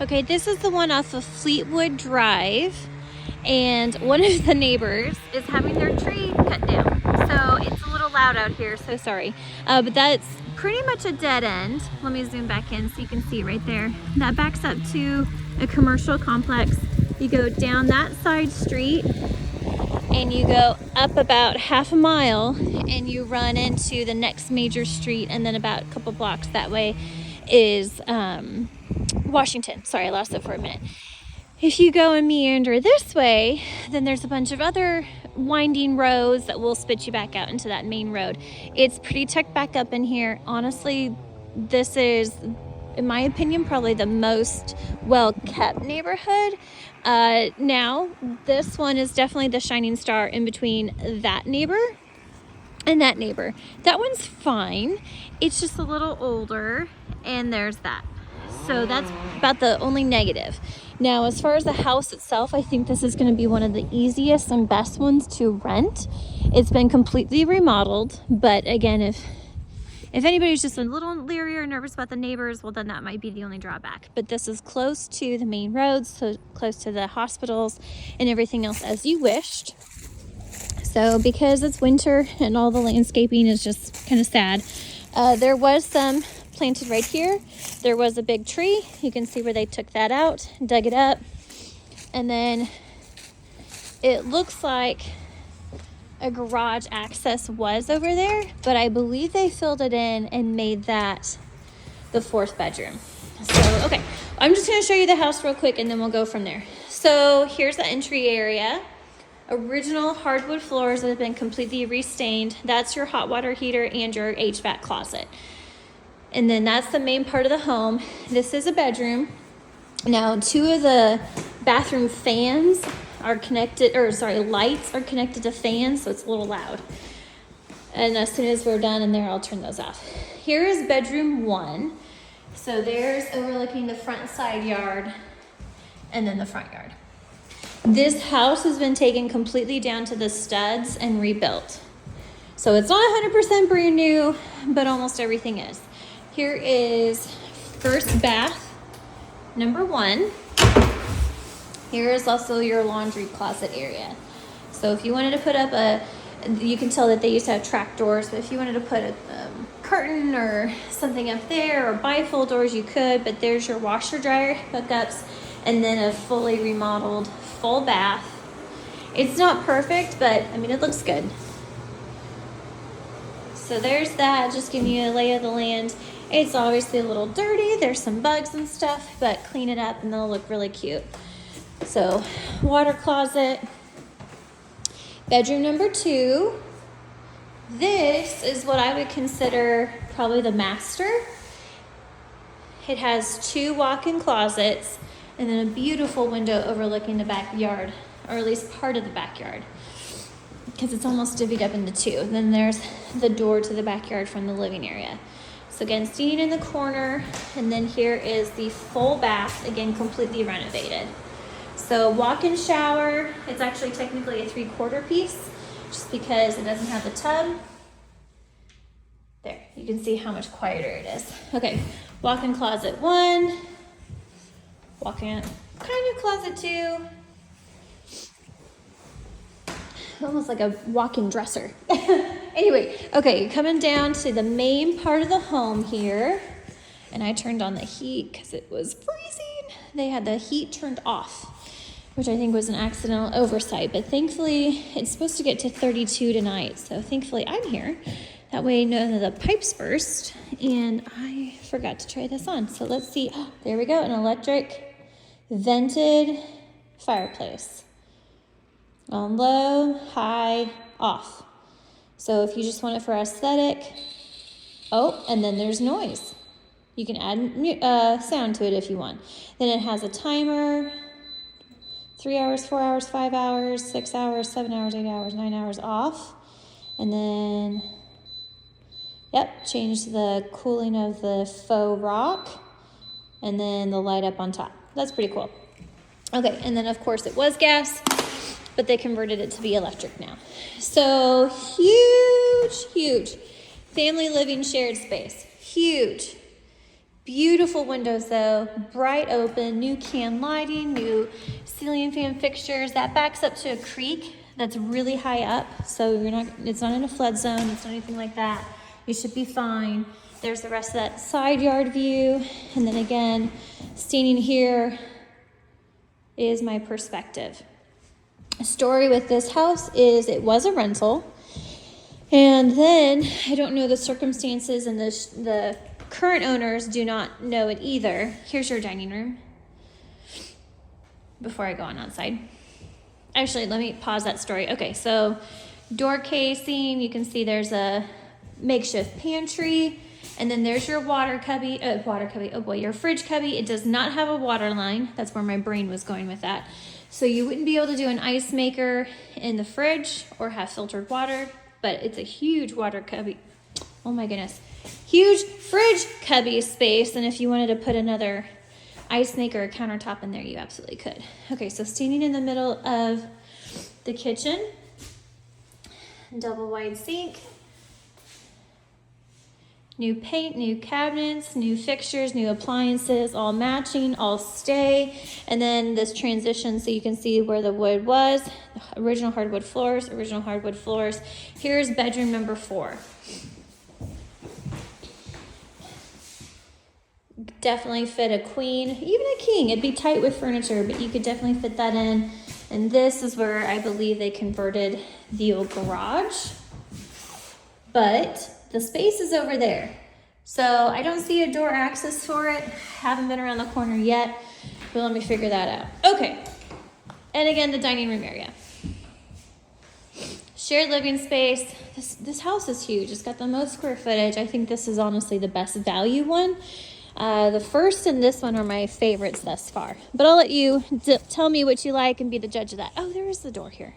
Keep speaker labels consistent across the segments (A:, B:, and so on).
A: Okay, this is the one off of Fleetwood Drive, and one of the neighbors is having their tree cut down. So it's a little loud out here, so sorry. But that's pretty much a dead end. Let me zoom back in so you can see it right there. That backs up to a commercial complex. You go down that side street and you go up about half a mile and you run into the next major street, and then about a couple blocks that way is Washington. Sorry, I lost it for a minute. If you go and meander this way, then there's a bunch of other winding roads that will spit you back out into that main road. It's pretty tucked back up in here. Honestly, this is, in my opinion, probably the most well-kept neighborhood. Now, this one is definitely the shining star in between that neighbor and that neighbor. That one's fine. It's just a little older, and there's that. So that's about the only negative. Now, as far as the house itself, I think this is going to be one of the easiest and best ones to rent. It's been completely remodeled, but again, if anybody's just a little leery or nervous about the neighbors, well, then that might be the only drawback. But this is close to the main roads, so close to the hospitals and everything else as you wished. So because it's winter and all the landscaping is just kind of sad, there was some planted right here. There was a big tree. You can see where they took that out, dug it up, and then it looks like a garage access was over there, but I believe they filled it in and made that the 4th bedroom. So, okay, I'm just going to show you the house real quick and then we'll go from there. So here's the entry area. Original hardwood floors that have been completely restained. That's your hot water heater and your HVAC closet. And then that's the main part of the home. This is a bedroom. Now, 2 of the bathroom fans are connected, lights are connected to fans, so it's a little loud. And as soon as we're done in there, I'll turn those off. Here is bedroom 1. So there's overlooking the front side yard and then the front yard. This house has been taken completely down to the studs and rebuilt. So it's not 100% brand new, but almost everything is. Here is first bath, number 1. Here is also your laundry closet area. So if you wanted to put up you can tell that they used to have track doors, but if you wanted to put a curtain or something up there or bifold doors, you could, but there's your washer dryer hookups and then a fully remodeled full bath. It's not perfect, but I mean, it looks good. So there's that, just giving you a lay of the land. It's obviously a little dirty. There's some bugs and stuff, but clean it up and they'll look really cute. So, water closet. Bedroom number 2. This is what I would consider probably the master. It has 2 walk-in closets and then a beautiful window overlooking the backyard, or at least part of the backyard, because it's almost divvied up into 2. And then there's the door to the backyard from the living area. So again, seating in the corner, and then here is the full bath, again, completely renovated. So walk-in shower, it's actually technically a 3/4 piece, just because it doesn't have the tub. There, you can see how much quieter it is. Okay, walk-in closet 1, walk-in kind of closet 2. Almost like a walk-in dresser. Anyway, okay, coming down to the main part of the home here, and I turned on the heat because it was freezing. They had the heat turned off, which I think was an accidental oversight, but thankfully it's supposed to get to 32 tonight, so thankfully I'm here. That way none of the pipes burst, and I forgot to try this on. So let's see, oh, there we go, an electric vented fireplace. On low, high, off. So if you just want it for aesthetic, oh, and then there's noise. You can add sound to it if you want. Then it has a timer, 3 hours, 4 hours, 5 hours, 6 hours, 7 hours, 8 hours, 9 hours off. And then, yep, change the cooling of the faux rock, and then the light up on top. That's pretty cool. Okay, and then of course it was gas, but they converted it to be electric now. So huge, huge family living shared space, huge. Beautiful windows though, bright open, new can lighting, new ceiling fan fixtures. That backs up to a creek that's really high up, so it's not in a flood zone, it's not anything like that. You should be fine. There's the rest of that side yard view, and then again, standing here is my perspective. A story with this house is it was a rental, and then I don't know the circumstances, and the current owners do not know it either. Here's your dining room before I go on outside. Actually, let me pause that story. Okay, so door casing, you can see there's a makeshift pantry, and then there's your your fridge cubby. It does not have a water line. That's where my brain was going with that. So you wouldn't be able to do an ice maker in the fridge or have filtered water, but it's a huge water cubby. Oh my goodness. Huge fridge cubby space, and if you wanted to put another ice maker or countertop in there, you absolutely could. Okay, so standing in the middle of the kitchen, double wide sink, new paint, new cabinets, new fixtures, new appliances, all matching, all stay, and then this transition so you can see where the wood was, original hardwood floors. Here's bedroom number 4. Definitely fit a queen, even a king. It'd be tight with furniture, but you could definitely fit that in. And this is where I believe they converted the old garage, but the space is over there. So I don't see a door access for it. Haven't been around the corner yet, but let me figure that out. Okay, and again, the dining room area. Shared living space. This house is huge. It's got the most square footage. I think this is honestly the best value one. The first and this one are my favorites thus far, but I'll let you tell me what you like and be the judge of that. Oh, there is the door here.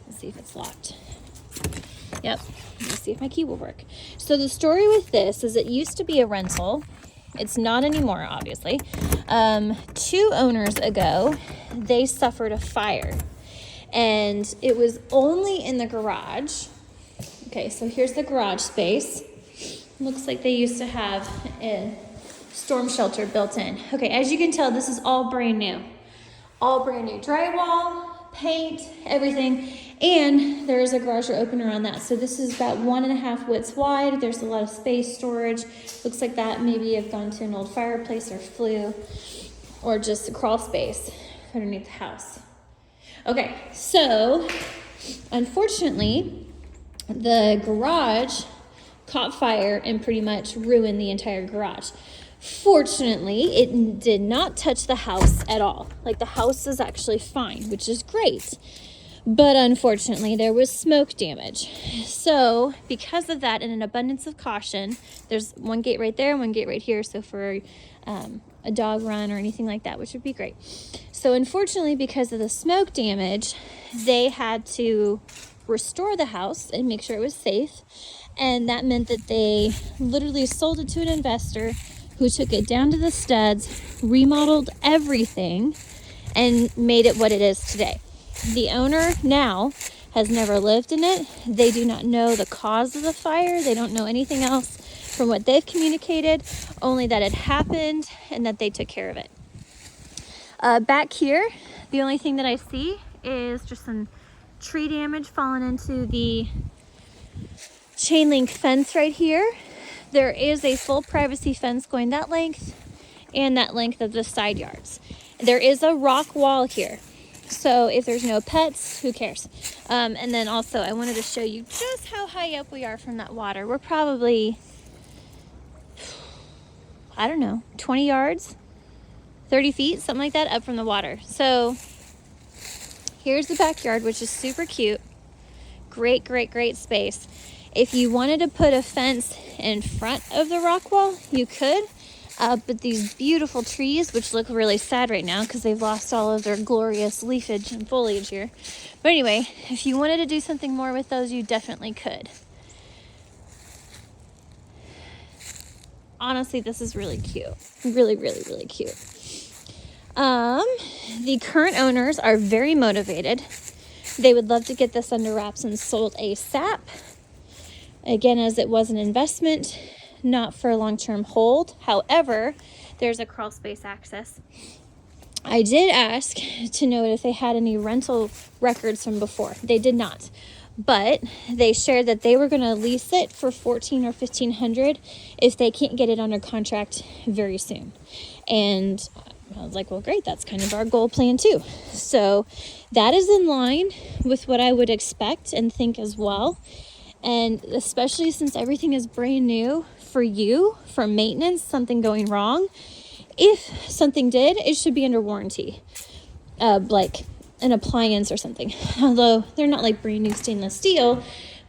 A: Let's see if it's locked. Yep. Let's see if my key will work. So the story with this is it used to be a rental. It's not anymore, obviously. 2 owners ago, they suffered a fire, and it was only in the garage. Okay, so here's the garage space. Looks like they used to have a storm shelter built in. Okay, as you can tell, this is all brand new. All brand new drywall, paint, everything. And there is a garage door opener on that. So this is about 1.5 widths wide. There's a lot of space, storage. Looks like that maybe have gone to an old fireplace or flue, or just a crawl space underneath the house. Okay, so unfortunately, the garage caught fire and pretty much ruined the entire garage. Fortunately, it did not touch the house at all. Like, the house is actually fine, which is great. But unfortunately, there was smoke damage. So because of that, in an abundance of caution, there's one gate right there, one gate right here. So for a dog run or anything like that, which would be great. So unfortunately, because of the smoke damage, they had to restore the house and make sure it was safe. And that meant that they literally sold it to an investor who took it down to the studs, remodeled everything, and made it what it is today. The owner now has never lived in it. They do not know the cause of the fire. They don't know anything else from what they've communicated, only that it happened and that they took care of it. Back here, the only thing that I see is just some tree damage falling into the chain link fence right here. There is a full privacy fence going that length and that length of the side yards. There is a rock wall here. So if there's no pets, who cares? And then also I wanted to show you just how high up we are from that water. We're probably, I don't know, 20 yards, 30 feet, something like that, up from the water. So here's the backyard, which is super cute. Great, great, great space. If you wanted to put a fence in front of the rock wall, you could. But these beautiful trees, which look really sad right now because they've lost all of their glorious leafage and foliage here. But anyway, if you wanted to do something more with those, you definitely could. Honestly, this is really cute. Really, really, really cute. The current owners are very motivated. They would love to get this under wraps and sold ASAP. Again, as it was an investment, not for long-term hold. However, there's a crawl space access. I did ask to know if they had any rental records from before. They did not, but they shared that they were going to lease it for $1,400 or $1,500 if they can't get it under contract very soon. And I was like, well, great. That's kind of our goal plan too. So that is in line with what I would expect and think as well. And especially since everything is brand new for you, for maintenance, something going wrong, if something did, it should be under warranty, like an appliance or something. Although they're not like brand new stainless steel,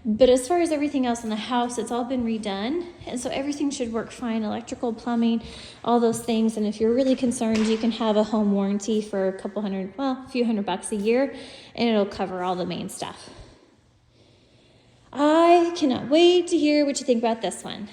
A: but as far as everything else in the house, it's all been redone. And so everything should work fine, electrical, plumbing, all those things. And if you're really concerned, you can have a home warranty for a few $100 a year, and it'll cover all the main stuff. I cannot wait to hear what you think about this one.